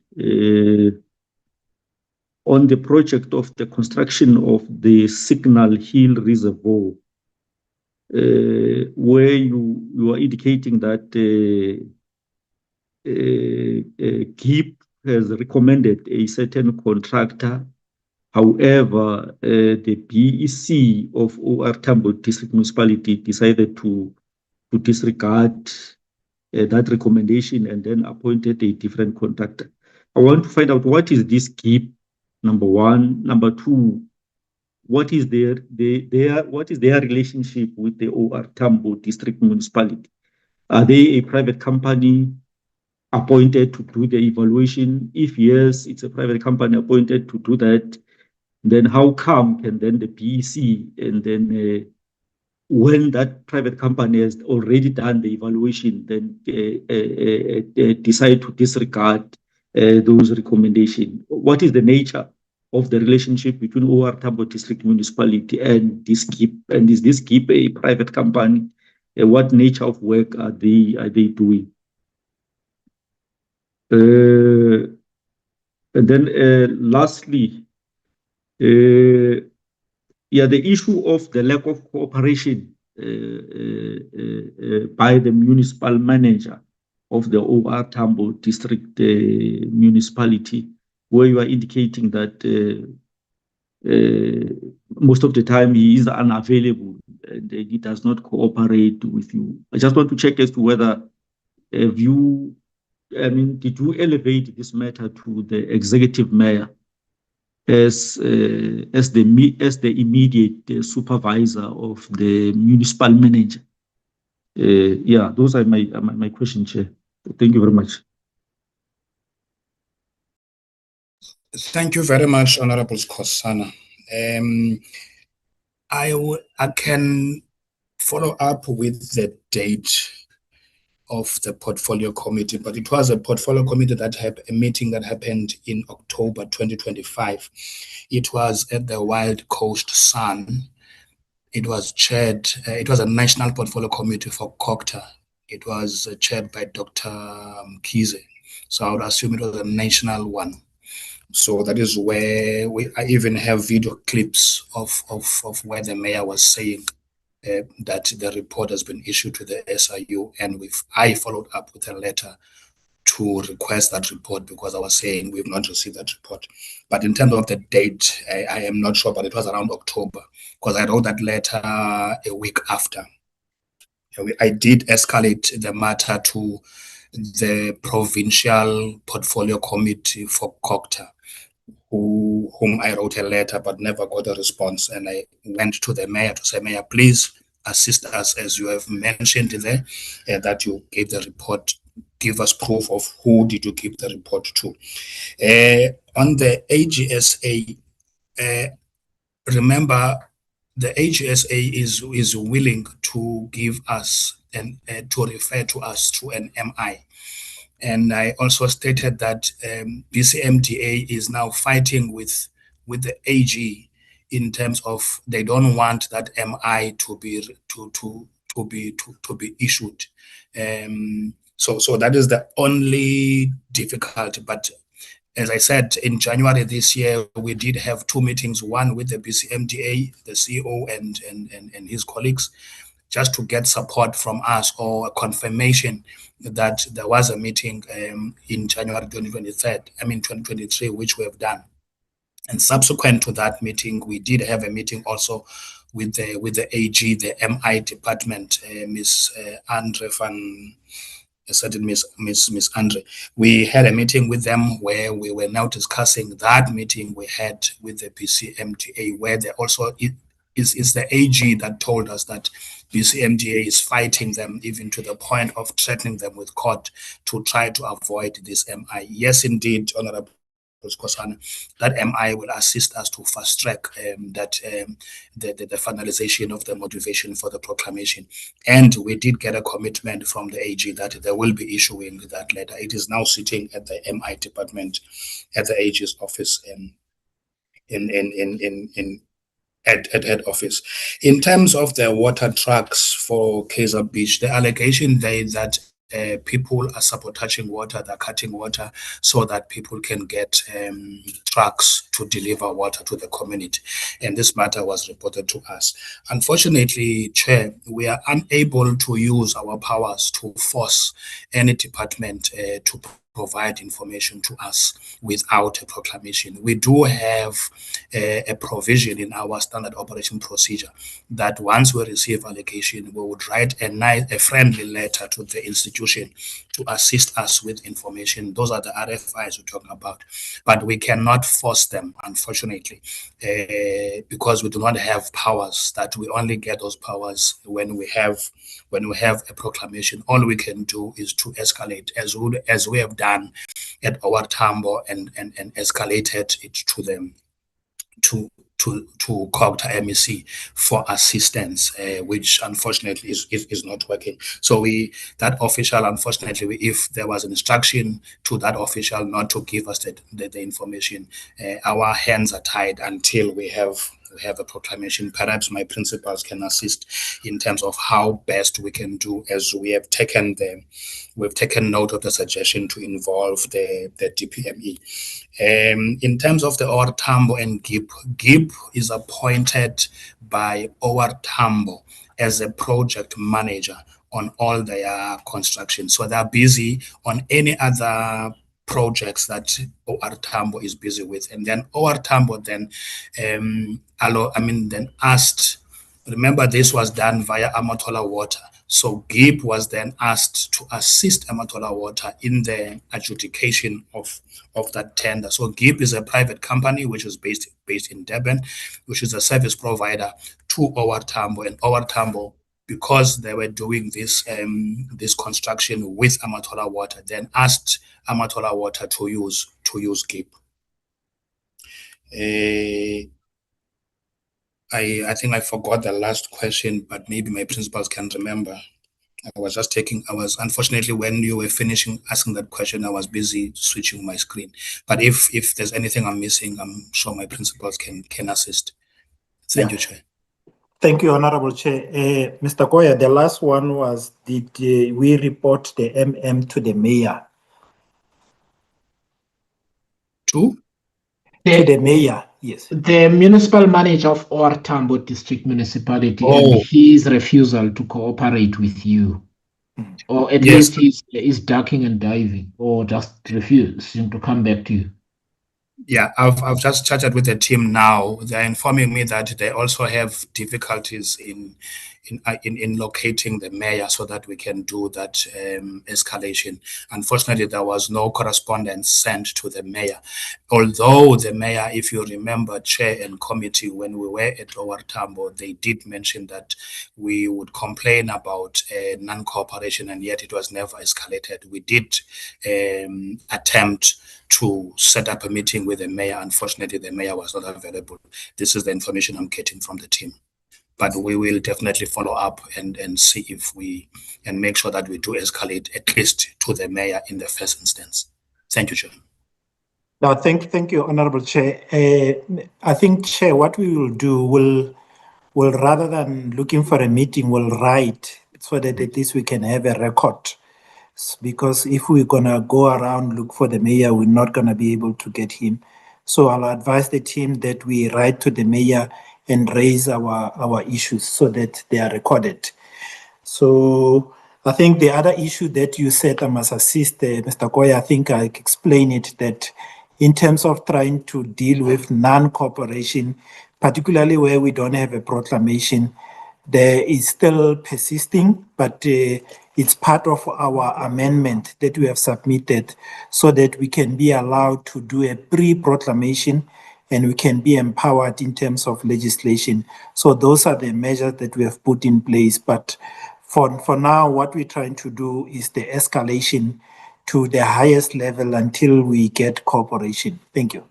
on the project of the construction of the Signal Hill Reservoir, where you are indicating that GIP has recommended a certain contractor. However, the BEC of OR Tambo District Municipality decided to disregard that recommendation and then appointed a different contractor. I want to find out what is this GIP, number one. Number two, what is their relationship with the OR Tambo District Municipality? Are they a private company appointed to do the evaluation? If yes, it's a private company appointed to do that, then how come can then the BEC and then when that private company has already done the evaluation, then decide to disregard those recommendations? What is the nature of the relationship between OR Tambo District Municipality and this GIP? And is this GIP a private company? What nature of work are they doing? And then lastly, the issue of the lack of cooperation by the municipal manager of the OR Tambo District Municipality, where you are indicating that most of the time he is unavailable and he does not cooperate with you. I just want to check as to whether did you elevate this matter to the executive mayor as the immediate supervisor of the municipal manager? Those are my questions, Chair. Thank you very much. Thank you very much, Honorable Skosana. I can follow up with the date of the portfolio committee, but it was a portfolio committee that had a meeting that happened in October 2025. It was at the Wild Coast Sun. It was chaired, it was a national portfolio committee for COCTA. It was chaired by Dr. Kize. So I would assume it was a national one. So that is where I even have video clips of where the mayor was saying that the report has been issued to the SIU, and I followed up with a letter to request that report because I was saying we've not received that report. But in terms of the date, I am not sure, but it was around October because I wrote that letter a week after. I did escalate the matter to the provincial portfolio committee for COCTA, whom I wrote a letter but never got a response. And I went to the mayor to say, Mayor, please assist us, as you have mentioned there, that you gave the report. Give us proof of who did you give the report to. On the AGSA, remember, the AGSA is willing to give us and to refer to us to an MI. And I also stated that BCMDA is now fighting with the AG in terms of they don't want that MI to be issued. So that is the only difficulty. But as I said, in January this year, we did have two meetings, one with the BCMDA, the CEO and his colleagues, just to get support from us or a confirmation that there was a meeting in January 2023, which we have done. And subsequent to that meeting, we did have a meeting also with the AG, the MI department, Miss Andre van. Miss Andre. We had a meeting with them where we were now discussing that meeting we had with the BCMDA, where they also is the AG that told us that BCMDA is fighting them even to the point of threatening them with court to try to avoid this MI. Yes, indeed, Honorable Skosana, that MI will assist us to fast track the finalization of the motivation for the proclamation. And we did get a commitment from the AG that they will be issuing that letter. It is now sitting at the MI department at the AG's office at head office. In terms of the water trucks for Kaizer Beach, the allegation there that people are sabotaging water, they're cutting water so that people can get trucks to deliver water to the community. And this matter was reported to us. Unfortunately, Chair, we are unable to use our powers to force any department to provide information to us without a proclamation. We do have a provision in our standard operation procedure that once we receive allegation, we would write a friendly letter to the institution to assist us with information. Those are the RFIs we're talking about. But we cannot force them, unfortunately, because we do not have powers. That we only get those powers when we have a proclamation. All we can do is to escalate, as we have done at OR Tambo and escalated it to them, to Cogta MEC for assistance, which unfortunately is not working. So that official, unfortunately, if there was an instruction to that official not to give us the information, our hands are tied until we have a proclamation. Perhaps my principals can assist in terms of how best we can do, as we have taken note of the suggestion to involve the DPME. In terms of the OR Tambo and GIP is appointed by OR Tambo as a project manager on all their construction. So they're busy on any other projects that OR Tambo is busy with. And then OR Tambo then asked, remember this was done via Amatola Water. So GIP was then asked to assist Amatola Water in the adjudication of that tender. So GIP is a private company which is based in Durban, which is a service provider to OR Tambo. And OR Tambo, because they were doing this construction with Amatola Water, then asked Amatola Water to use GIP. I think I forgot the last question, but maybe my principals can remember. Unfortunately, when you were finishing asking that question, I was busy switching my screen. But if there's anything I'm missing, I'm sure my principals can assist. Thank you, Chair. Thank you, Honorable Chair. Mr. Koya, the last one was, did we report the MM to the mayor? To the mayor, yes. The municipal manager of OR Tambo District Municipality and his refusal to cooperate with you. Or at least he's ducking and diving, or just refusing to come back to you. Yeah, I've just chatted with the team now. They're informing me that they also have difficulties in locating the mayor so that we can do that escalation. Unfortunately, there was no correspondence sent to the mayor. Although the mayor, if you remember, chair and committee, when we were at OR Tambo, they did mention that we would complain about non-cooperation, and yet it was never escalated. We did attempt to set up a meeting with the mayor. Unfortunately, the mayor was not available. This is the information I'm getting from the team. But we will definitely follow up and see if we can make sure that we do escalate at least to the mayor in the first instance. Thank you, Chair. No, thank you, Honorable Chair. I think, Chair, what we will do will rather than looking for a meeting, we'll write so that at least we can have a record. Because if we're gonna go around look for the mayor, we're not gonna be able to get him. So I'll advise the team that we write to the mayor and raise our issues so that they are recorded. So I think the other issue that you said I must assist, Mr. Koya, I think I explained it, that in terms of trying to deal with non-cooperation, particularly where we don't have a proclamation, there is still persisting, but it's part of our amendment that we have submitted so that we can be allowed to do a pre-proclamation and we can be empowered in terms of legislation. So those are the measures that we have put in place. But for now, what we're trying to do is the escalation to the highest level until we get cooperation. Thank you.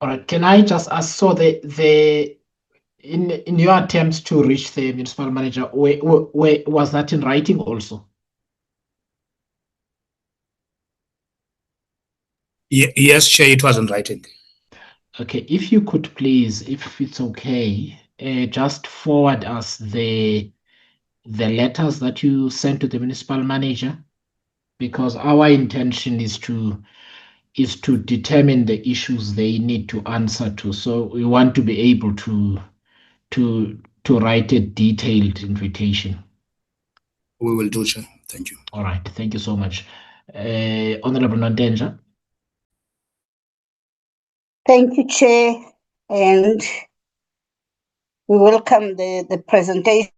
All right, can I just ask, so in your attempts to reach the municipal manager, where was that in writing also? Yes, Chair, it was in writing. Okay, if you could please, if it's okay, just forward us the letters that you sent to the municipal manager, because our intention is to determine the issues they need to answer to. So we want to be able to write a detailed invitation. We will do, Chair. Thank you. All right, thank you so much. Honorable Nandenja. Thank you, Chair, and we welcome the presentation.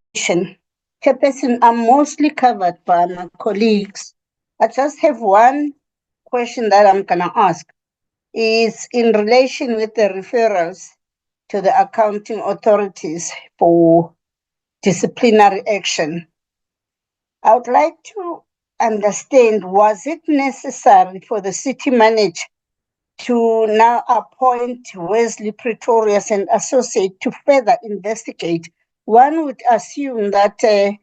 Chairperson, I'm mostly covered by my colleagues. I just have one question that I'm going to ask. Is in relation with the referrals to the accounting authorities for disciplinary action. I would like to understand, was it necessary for the city manager to now appoint Wesley Pretorius and associate to further investigate? One would assume that the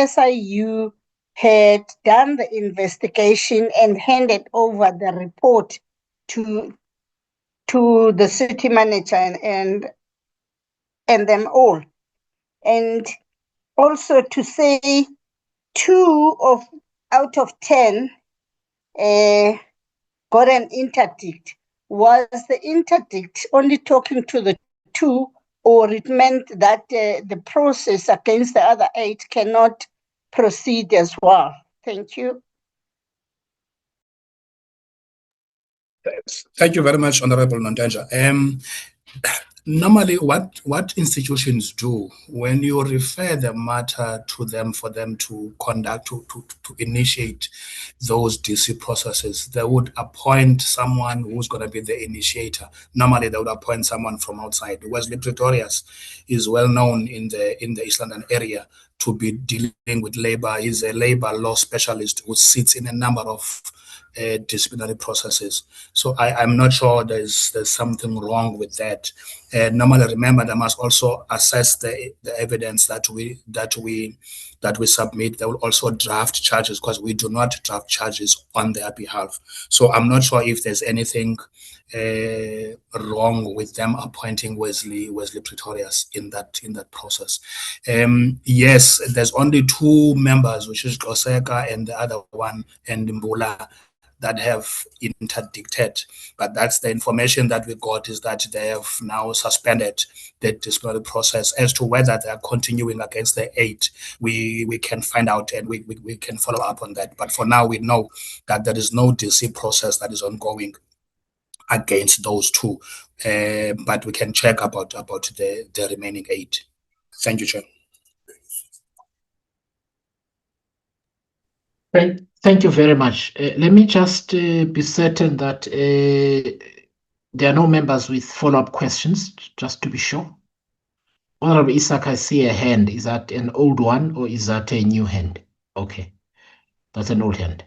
SIU had done the investigation and handed over the report to the city manager and them all. And also to say 2 out of 10 got an interdict. Was the interdict only talking to the 2, or it meant that the process against the other 8 cannot proceed as well? Thank you. Thank you very much, Honorable Nondenja. Normally, what institutions do when you refer the matter to them for them to conduct, to initiate those DC processes, they would appoint someone who's going to be the initiator. Normally, they would appoint someone from outside. Wesley Pretorius is well known in the East London area to be dealing with labor. He's a labor law specialist who sits in a number of disciplinary processes. So I'm not sure there's something wrong with that. Normally, remember, they must also assess the evidence that we submit. They will also draft charges, because we do not draft charges on their behalf. So I'm not sure if there's anything wrong with them appointing Wesley Pretorius in that process. Yes, there's only 2 members, which is Goseka and the other one, and Mbula, that have interdicted. But that's the information that we got, is that they have now suspended the disciplinary process. As to whether they are continuing against the 8, we can find out, and we can follow up on that. But for now, we know that there is no DC process that is ongoing against those 2. But we can check about the remaining 8. Thank you, Chair. Thank you very much. Let me just be certain that there are no members with follow-up questions, just to be sure. Honorable Isaac, I see a hand. Is that an old one, or is that a new hand? Okay, that's an old hand.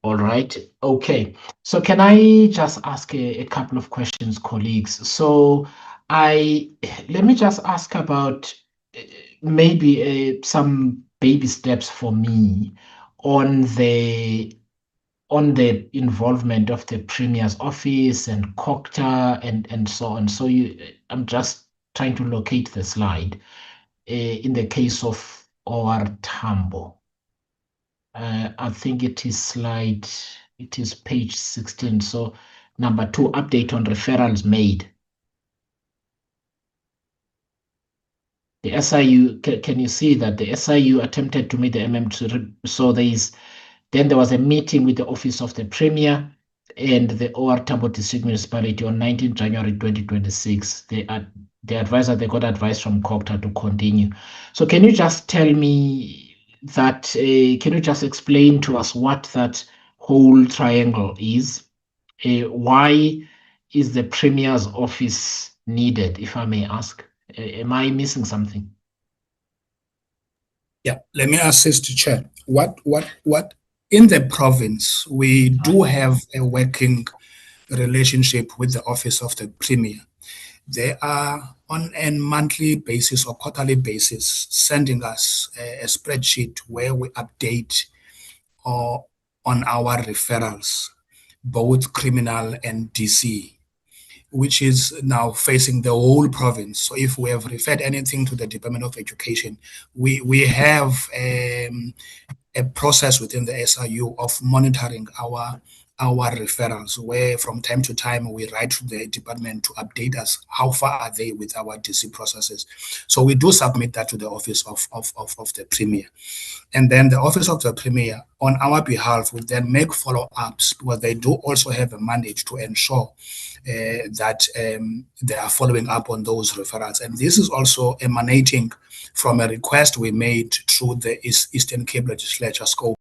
All right, okay. So can I just ask a couple of questions, colleagues? So let me just ask about maybe some baby steps for me on the involvement of the Premier's office and COCTA and so on. So I'm just trying to locate the slide in the case of OR Tambo. I think it is page 16. So number 2, update on referrals made. The SIU, can you see that the SIU attempted to meet the MM? So then there was a meeting with the Office of the Premier and the OR Tambo District Municipality on 19 January 2026. They got advice from COCTA to continue. So can you just tell me that, can you just explain to us what that whole triangle is? Why is the Premier's office needed, if I may ask? Am I missing something? Yeah, let me assist, Chair. What in the province, we do have a working relationship with the Office of the Premier. They are on a monthly basis or quarterly basis sending us a spreadsheet where we update on our referrals. both criminal and DC, which is now facing the whole province. So if we have referred anything to the Department of Education, we have a process within the SIU of monitoring our referrals, where from time to time we write to the department to update us how far are they with our DC processes. So we do submit that to the office of the Premier. And then the office of the Premier, on our behalf, would then make follow-ups, because they do also have a mandate to ensure that they are following up on those referrals. And this is also emanating from a request we made through the Eastern Cape Legislature scope